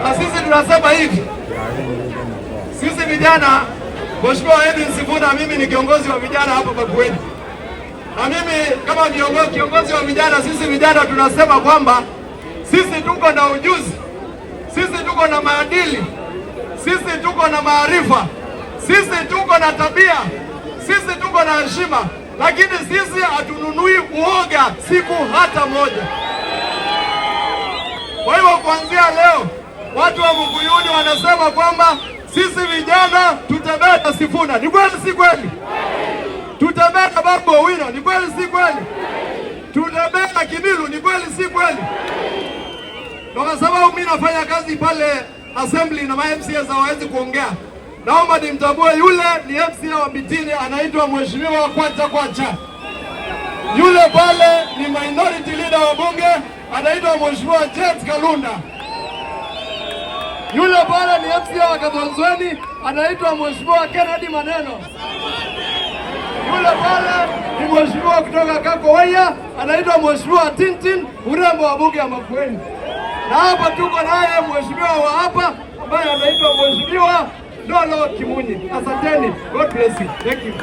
Na sisi tunasema hivi, sisi vijana, Mheshimiwa Edwin Sifuna, mimi ni kiongozi wa vijana hapa Makueni, na mimi kama kiongozi wa vijana, sisi vijana tunasema kwamba sisi tuko na ujuzi, sisi tuko na maadili, sisi tuko na maarifa, sisi tuko na tabia, sisi tuko na heshima, lakini sisi hatununui uoga siku hata moja. Kwa hivyo kuanzia leo watu wa Mkuyuni wanasema kwamba sisi vijana tutembee na Sifuna. Ni kweli si kweli? Tutembee na Babu Owino. Ni kweli si kweli? Tutembee na Kimilu. Ni kweli si kweli? Kwa sababu mimi nafanya kazi pale assembly na MCAs hawawezi kuongea, naomba nimtambue yule ni MCA wa Bitini, anaitwa Mheshimiwa Kwacha. Yule pale ni minority leader wa bunge, anaitwa Mheshimiwa Jet Kalunda. Yule pale ni MCA wa Kabonzweni, anaitwa Mheshimiwa Kennedy Maneno. Yule pale ni mheshimiwa kutoka Kakowea, anaitwa Mheshimiwa Tintin, urembo wa bunge ya Makueni. Na hapa tuko naye mheshimiwa wa hapa ambaye anaitwa Mheshimiwa Ndolo Kimunyi. Asanteni. God bless you. Thank you.